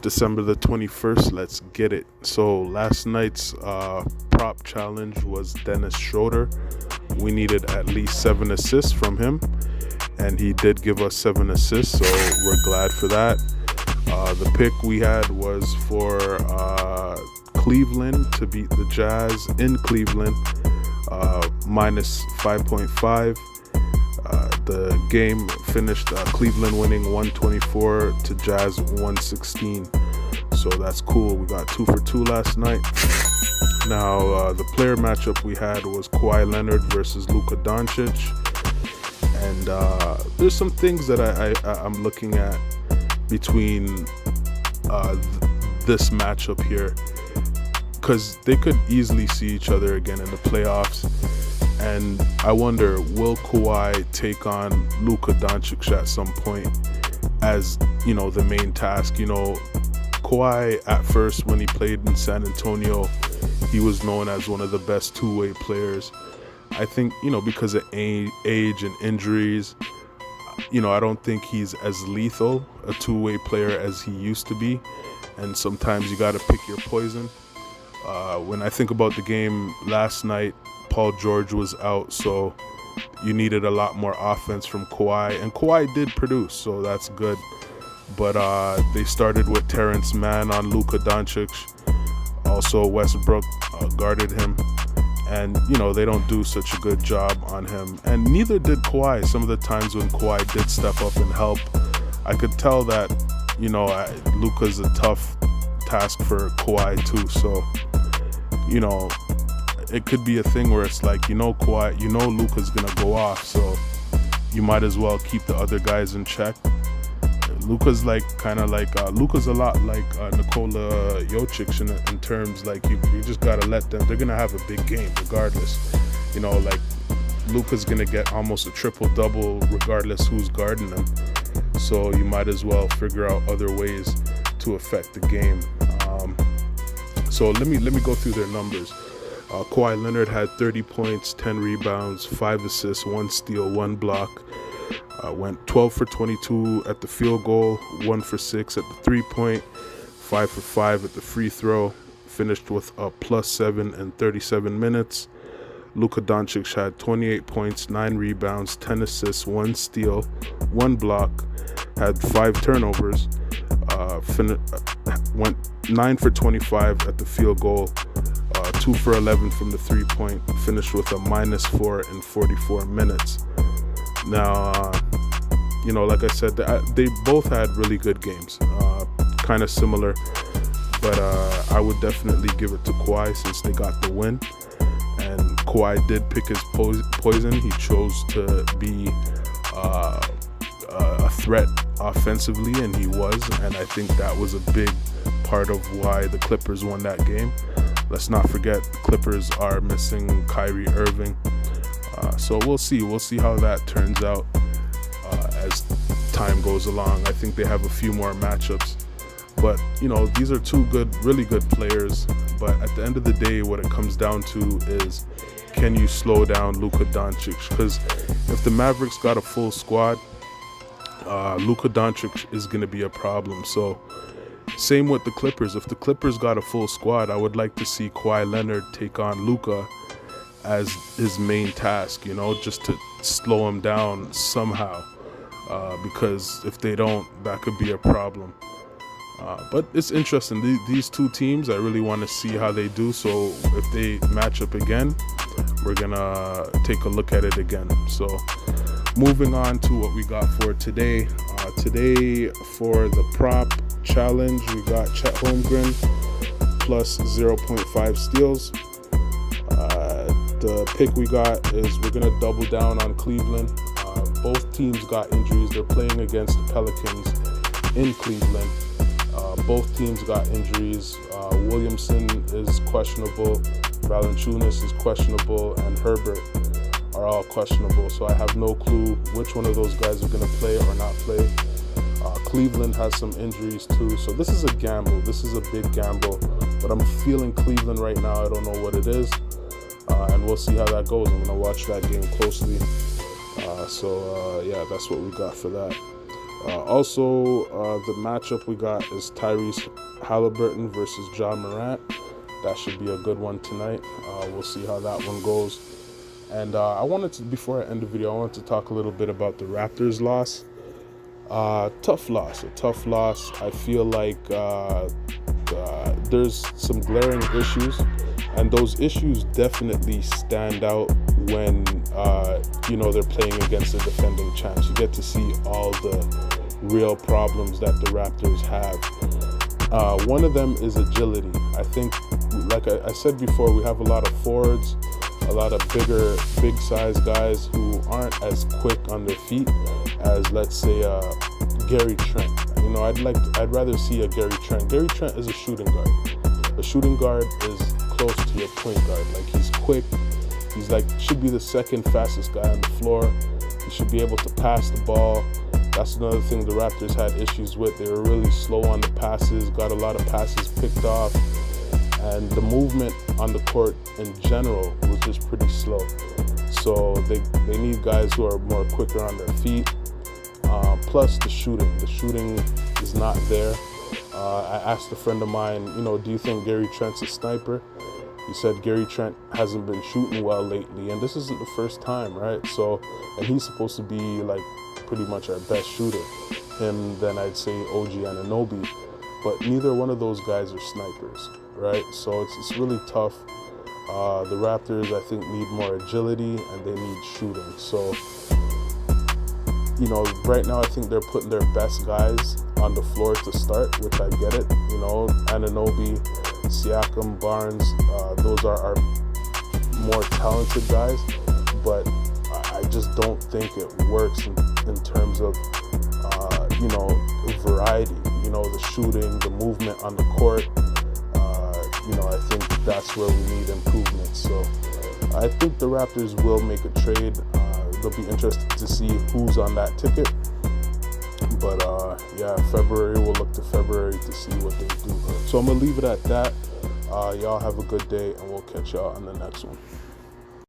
December the 21st. Let's get it. So last night's prop challenge was Dennis Schroeder. We needed at least 7 assists from him, and he did give us 7 assists, so we're glad for that. The pick we had was for Cleveland to beat the Jazz in Cleveland, minus 5.5. The game finished Cleveland winning 124 to Jazz 116. So that's cool. We got 2 for 2 last night. Now, the player matchup we had was Kawhi Leonard versus Luka Doncic. And there's some things that I'm looking at between this matchup here, because they could easily see each other again in the playoffs. And I wonder, will Kawhi take on Luka Doncic at some point as, the main task? Kawhi at first, when he played in San Antonio, he was known as one of the best two-way players. I think, because of age and injuries, I don't think he's as lethal a two-way player as he used to be. And sometimes you got to pick your poison. When I think about the game last night, Paul George was out, so you needed a lot more offense from Kawhi, and Kawhi did produce, so that's good. But they started with Terrence Mann on Luka Doncic. Also, Westbrook guarded him, and they don't do such a good job on him, and neither did Kawhi. Some of the times when Kawhi did step up and help, I could tell that Luka's a tough task for Kawhi too. So it could be a thing where it's like, Kawhi, Luka's gonna go off, so you might as well keep the other guys in check. Luka's Luka's a lot like Nikola Jokic in terms, like, you just gotta let them. They're gonna have a big game regardless. Luka's gonna get almost a triple-double regardless who's guarding them. So you might as well figure out other ways to affect the game. So let me go through their numbers. Kawhi Leonard had 30 points, 10 rebounds, 5 assists, 1 steal, 1 block. Went 12 for 22 at the field goal, 1 for 6 at the three-point, 5 for 5 at the free throw. Finished with a +7 in 37 minutes. Luka Doncic had 28 points, 9 rebounds, 10 assists, 1 steal, 1 block. Had 5 turnovers. Went 9 for 25 at the field goal. 2 for 11 from the three-point, finished with a -4 in 44 minutes. Now, like I said, they both had really good games, kind of similar, but I would definitely give it to Kawhi since they got the win. And Kawhi did pick his poison. He chose to be a threat offensively, and he was, and I think that was a big part of why the Clippers won that game. Let's not forget, the Clippers are missing Kyrie Irving. So we'll see how that turns out as time goes along. I think they have a few more matchups. But, these are two really good players. But at the end of the day, what it comes down to is, can you slow down Luka Doncic? Because if the Mavericks got a full squad, Luka Doncic is going to be a problem. So same with the Clippers. If the Clippers got a full squad, I would like to see Kawhi Leonard take on Luka as his main task, just to slow him down somehow. Because if they don't, that could be a problem. But it's interesting. These two teams, I really want to see how they do. So if they match up again, we're going to take a look at it again. So moving on to what we got for today. Today for the prop challenge, we got Chet Holmgren plus 0.5 steals. The pick we got is we're going to double down on Cleveland. Both teams got injuries. They're playing against the Pelicans in Cleveland. Both teams got injuries. Williamson is questionable, Valanciunas is questionable, and Herbert are all questionable. So I have no clue which one of those guys are going to play or not play. Cleveland has some injuries too. So this is a gamble. This is a big gamble. But I'm feeling Cleveland right now. I don't know what it is. And we'll see how that goes. I'm going to watch that game closely. Yeah, that's what we got for that. The matchup we got is Tyrese Halliburton versus John Morant. That should be a good one tonight. We'll see how that one goes. And before I end the video, I wanted to talk a little bit about the Raptors loss. A tough loss. I feel like there's some glaring issues, and those issues definitely stand out when they're playing against the defending champs. You get to see all the real problems that the Raptors have. One of them is agility. I think, like I said before, we have a lot of forwards, a lot of big size guys who aren't as quick on their feet as, let's say, Gary Trent. I'd rather see a Gary Trent. Gary Trent is a shooting guard. A shooting guard is close to your point guard. Like, he's quick. He's should be the second fastest guy on the floor. He should be able to pass the ball. That's another thing the Raptors had issues with. They were really slow on the passes, got a lot of passes picked off, and the movement on the court in general was just pretty slow. So they need guys who are more quicker on their feet. Plus the shooting. The shooting is not there. I asked a friend of mine, do you think Gary Trent's a sniper? He said Gary Trent hasn't been shooting well lately, and this isn't the first time, right? So, and he's supposed to be pretty much our best shooter. Him, then I'd say OG Anunoby, but neither one of those guys are snipers, right? So it's really tough. The Raptors, I think, need more agility and they need shooting. So, right now I think they're putting their best guys on the floor to start, which I get it. Anunoby, Siakam, Barnes, those are our more talented guys, but I just don't think it works in terms of, variety, the shooting, the movement on the court. I think that's where we need improvement. So I think the Raptors will make a trade. They'll be interested to see who's on that ticket. But February, we'll look to February to see what they do. So I'm going to leave it at that. Y'all have a good day, and we'll catch y'all on the next one.